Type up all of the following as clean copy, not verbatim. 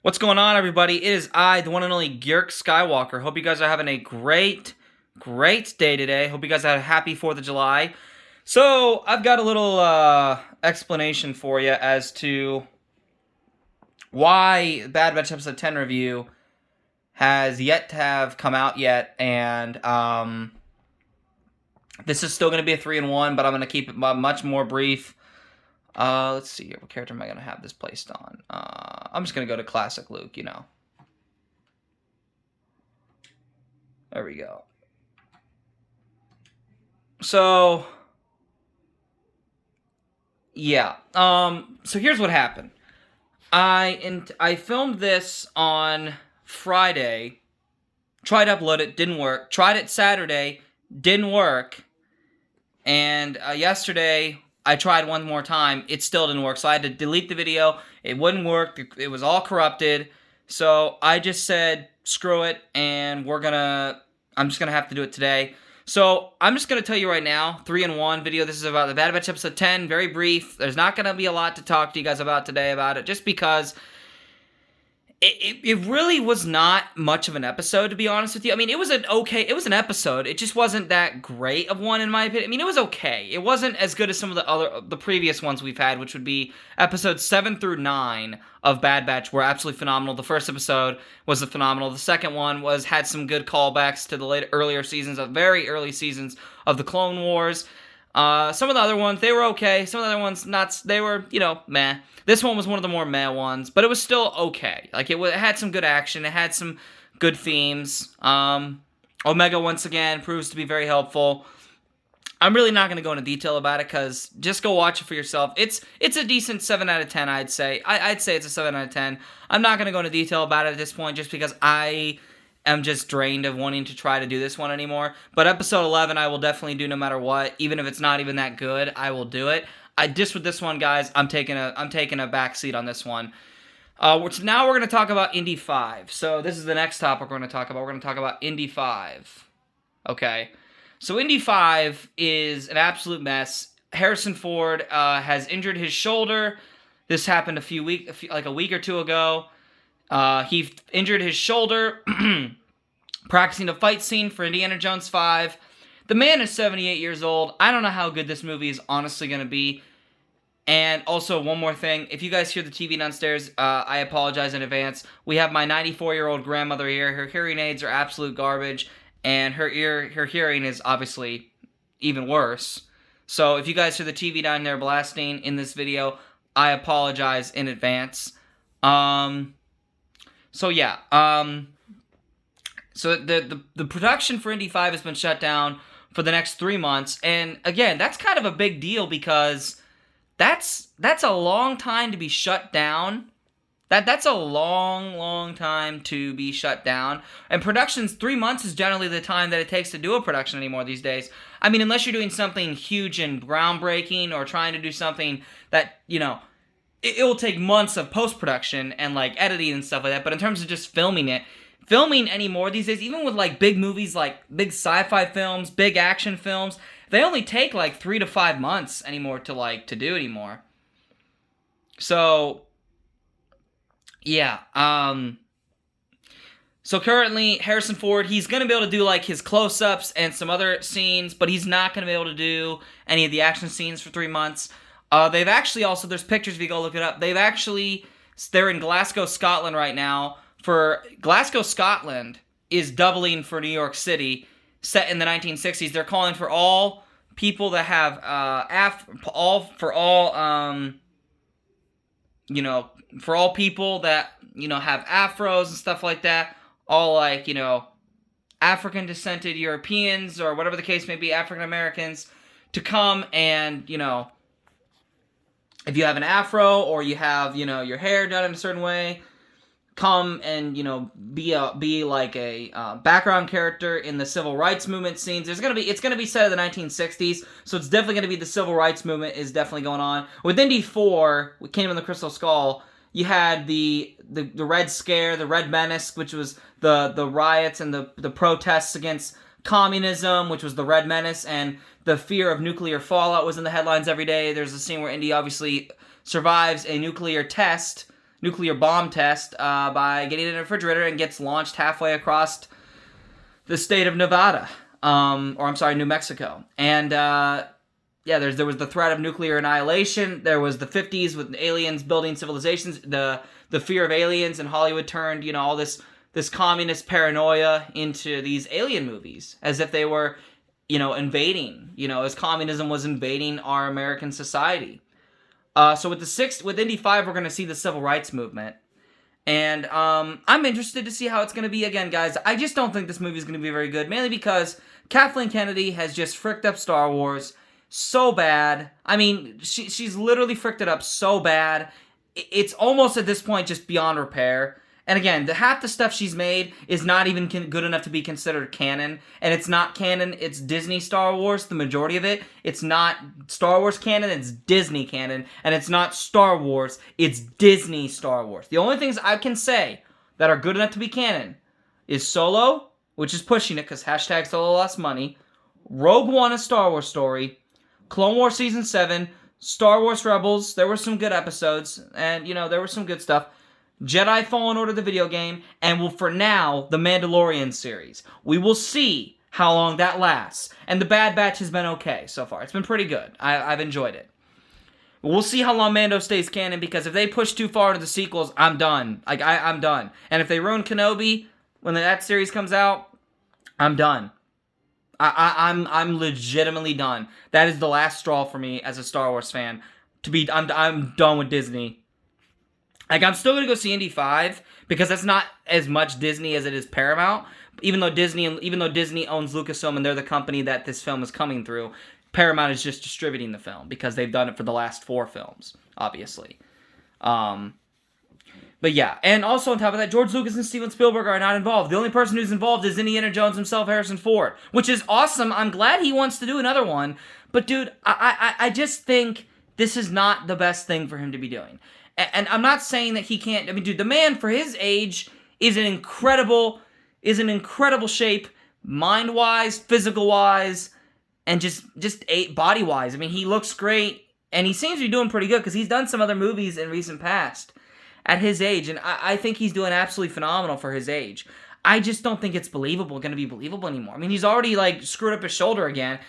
What's going on, everybody? It is I, the one and only Gyurk Skywalker. Hope you guys are having a great day today. Hope you guys had a happy 4th of July. So, I've got a little explanation for you as to why Bad Batch Episode 10 review has yet to have come out yet, and this is still going to be a 3-in-1, but I'm going to keep it much more brief. Let's see here. What character am I going to have this placed on? I'm just going to go to Classic Luke, There we go. So, yeah. So here's what happened. I filmed this on Friday. Tried to upload it, didn't work. Tried it Saturday, didn't work. And yesterday, I tried one more time. It still didn't work. So I had to delete the video. It wouldn't work. It was all corrupted. So I just said, screw it. And I'm just going to have to do it today. So I'm just going to tell you right now, 3-in-1 video. This is about the Bad Batch Episode 10. Very brief. There's not going to be a lot to talk to you guys about today about it. Just because it really was not much of an episode, to be honest with you. I mean, it was an episode. It just wasn't that great of one, in my opinion. I mean, it was okay. It wasn't as good as some of the previous ones we've had, which would be episodes 7 through 9 of Bad Batch were absolutely phenomenal. The first episode was phenomenal. The second one had some good callbacks to the earlier seasons, very early seasons of the Clone Wars. Some of the other ones, they were okay. Some of the other ones, they were, meh. This one was one of the more meh ones, but it was still okay. Like, it had some good action. It had some good themes. Omega, once again, proves to be very helpful. I'm really not going to go into detail about it, because just go watch it for yourself. It's a decent 7 out of 10, I'd say. I'd say it's a 7 out of 10. I'm not going to go into detail about it at this point, just because I'm just drained of wanting to try to do this one anymore. But episode 11 I will definitely do no matter what. Even if it's not even that good, I will do it. Just with this one, guys, I'm taking a back seat on this one. Now we're going to talk about Indy 5. So this is the next topic we're going to talk about. We're going to talk about Indy 5. Okay. So Indy 5 is an absolute mess. Harrison Ford has injured his shoulder. This happened a week or two ago. He injured his shoulder practicing a fight scene for Indiana Jones 5. The man is 78 years old. I don't know how good this movie is honestly going to be. And also, one more thing. If you guys hear the TV downstairs, I apologize in advance. We have my 94-year-old grandmother here. Her hearing aids are absolute garbage. And her hearing is obviously even worse. So if you guys hear the TV down there blasting in this video, I apologize in advance. So yeah, so the production for Indy 5 has been shut down for the next 3 months, and again, that's kind of a big deal, because that's a long time to be shut down. That's a long time to be shut down, and productions, 3 months is generally the time that it takes to do a production anymore these days. I mean, unless you're doing something huge and groundbreaking, or trying to do something that, it will take months of post-production and, editing and stuff like that. But in terms of just filming anymore these days, even with, big movies, big sci-fi films, big action films, they only take, 3 to 5 months anymore to do anymore. So, yeah. So currently, Harrison Ford, he's going to be able to do, his close-ups and some other scenes, but he's not going to be able to do any of the action scenes for 3 months. They've actually also, there's pictures if you go look it up, they're in Glasgow, Scotland right now. Glasgow, Scotland is doubling for New York City, set in the 1960s. They're calling for all people that have, for all people that, have afros and stuff like that, all African descended Europeans, or whatever the case may be, African Americans, to come and, if you have an afro, or you have, your hair done in a certain way, come and, be a background character in the civil rights movement scenes. It's gonna be set in the 1960s, so it's definitely gonna be the civil rights movement is definitely going on. With Indy 4, we came in the Crystal Skull, you had the Red Scare, the Red Menace, which was the riots and the protests against communism, which was the Red Menace, and the fear of nuclear fallout was in the headlines every day. There's a scene where Indy obviously survives a nuclear test nuclear bomb test by getting in a refrigerator and gets launched halfway across the state of Nevada. New Mexico. And there was the threat of nuclear annihilation. There was the 50s with aliens building civilizations. The fear of aliens, and Hollywood turned, all this communist paranoia into these alien movies as if they were, invading, as communism was invading our American society. So with Indy 5, we're going to see the civil rights movement. And I'm interested to see how it's going to be. Again, guys, I just don't think this movie is going to be very good, mainly because Kathleen Kennedy has just fricked up Star Wars so bad. I mean, she's literally fricked it up so bad. It's almost at this point just beyond repair. And again, half the stuff she's made is not even good enough to be considered canon. And it's not canon, it's Disney Star Wars, the majority of it. It's not Star Wars canon, it's Disney canon. And it's not Star Wars, it's Disney Star Wars. The only things I can say that are good enough to be canon is Solo, which is pushing it because hashtag Solo lost money, Rogue One, a Star Wars story, Clone Wars Season 7, Star Wars Rebels, there were some good episodes, and, there was some good stuff. Jedi Fallen Order, the video game, and for now, the Mandalorian series. We will see how long that lasts. And the Bad Batch has been okay so far. It's been pretty good. I've enjoyed it. We'll see how long Mando stays canon, because if they push too far into the sequels, I'm done. I'm done. And if they ruin Kenobi when that series comes out, I'm done. I'm legitimately done. That is the last straw for me as a Star Wars fan. I'm done with Disney. I'm still going to go see Indy 5, because that's not as much Disney as it is Paramount. Even though Disney owns Lucasfilm and they're the company that this film is coming through, Paramount is just distributing the film, because they've done it for the last 4 films, obviously. But yeah, and also on top of that, George Lucas and Steven Spielberg are not involved. The only person who's involved is Indiana Jones himself, Harrison Ford, which is awesome. I'm glad he wants to do another one. But dude, I just think this is not the best thing for him to be doing. And I'm not saying that he can't. I mean, dude, the man for his age is in incredible shape, mind-wise, physical-wise, and just body-wise. I mean, he looks great, and he seems to be doing pretty good, because he's done some other movies in recent past at his age, and I think he's doing absolutely phenomenal for his age. I just don't think it's going to be believable anymore. I mean, he's already, screwed up his shoulder again.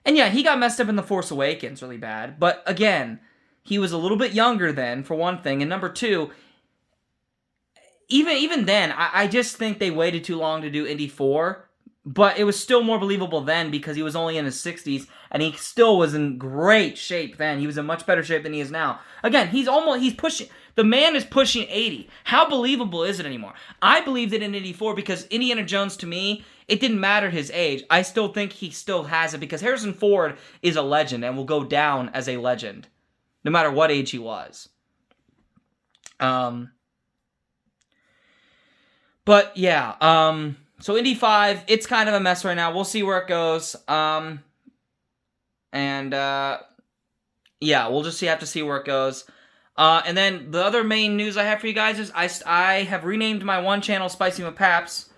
And yeah, he got messed up in The Force Awakens really bad. But again, he was a little bit younger then, for one thing. And number two, even then, I just think they waited too long to do Indy 4. But it was still more believable then, because he was only in his 60s, and he still was in great shape then. He was in much better shape than he is now. Again, the man is pushing 80. How believable is it anymore? I believed it in Indy 4, because Indiana Jones, to me, it didn't matter his age. I still think he still has it, because Harrison Ford is a legend and will go down as a legend, no matter what age he was. But yeah, so Indy 5, it's kind of a mess right now. We'll see where it goes. Yeah, we'll just have to see where it goes. And then the other main news I have for you guys is I have renamed my one channel, Spicy McPaps,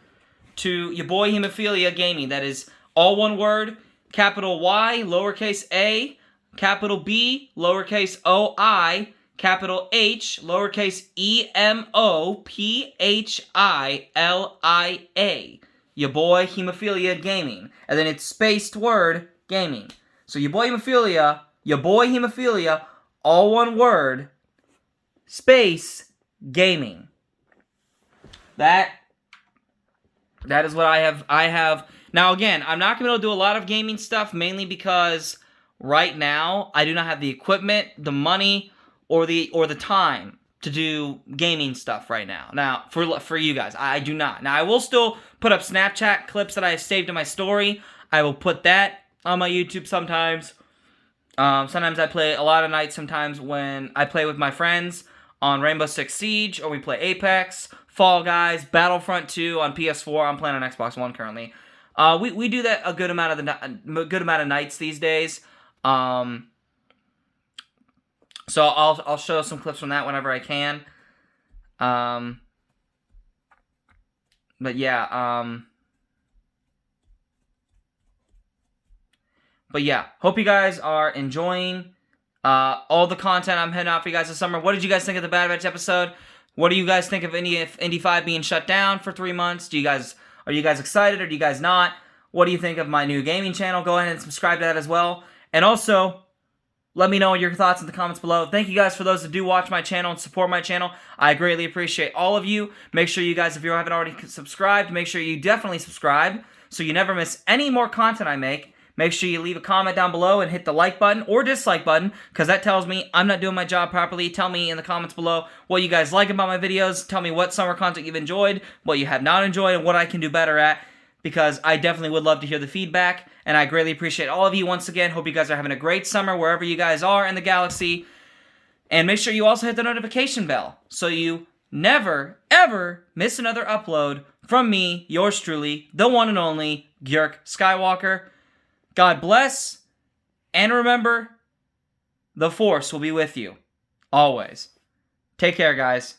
to your boy Hemophilia Gaming. That is all one word, capital Y, lowercase a, capital B, lowercase o-I, capital H, lowercase E-M-O-P-H-I-L-I-A. Your boy Hemophilia Gaming. And then it's spaced word, gaming. So your boy Hemophilia, all one word, space, gaming. That is what I have. Now again, I'm not going to be able to do a lot of gaming stuff, mainly because right now I do not have the equipment, the money, or the time to do gaming stuff right now. Now, for you guys, I do not. Now, I will still put up Snapchat clips that I have saved in my story. I will put that on my YouTube sometimes. Sometimes I play a lot of nights, sometimes when I play with my friends on Rainbow Six Siege, or we play Apex, Fall Guys, Battlefront 2 on PS4. I'm playing on Xbox One currently. We do that a good amount of nights these days. So I'll show some clips from that whenever I can. But yeah, hope you guys are enjoying all the content I'm heading out for you guys this summer. What did you guys think of the Bad Batch episode? What do you guys think of Indy 5 being shut down for 3 months? Are you guys excited or do you guys not? What do you think of my new gaming channel? Go ahead and subscribe to that as well. And also, let me know your thoughts in the comments below. Thank you guys for those that do watch my channel and support my channel. I greatly appreciate all of you. Make sure you guys, if you haven't already subscribed, make sure you definitely subscribe so you never miss any more content I make. Make sure you leave a comment down below and hit the like button or dislike button, because that tells me I'm not doing my job properly. Tell me in the comments below what you guys like about my videos. Tell me what summer content you've enjoyed, what you have not enjoyed, and what I can do better at, because I definitely would love to hear the feedback, and I greatly appreciate all of you once again. Hope you guys are having a great summer wherever you guys are in the galaxy. And make sure you also hit the notification bell so you never, ever miss another upload from me, yours truly, the one and only Gjurk Skywalker. God bless, and remember, the Force will be with you, always. Take care, guys.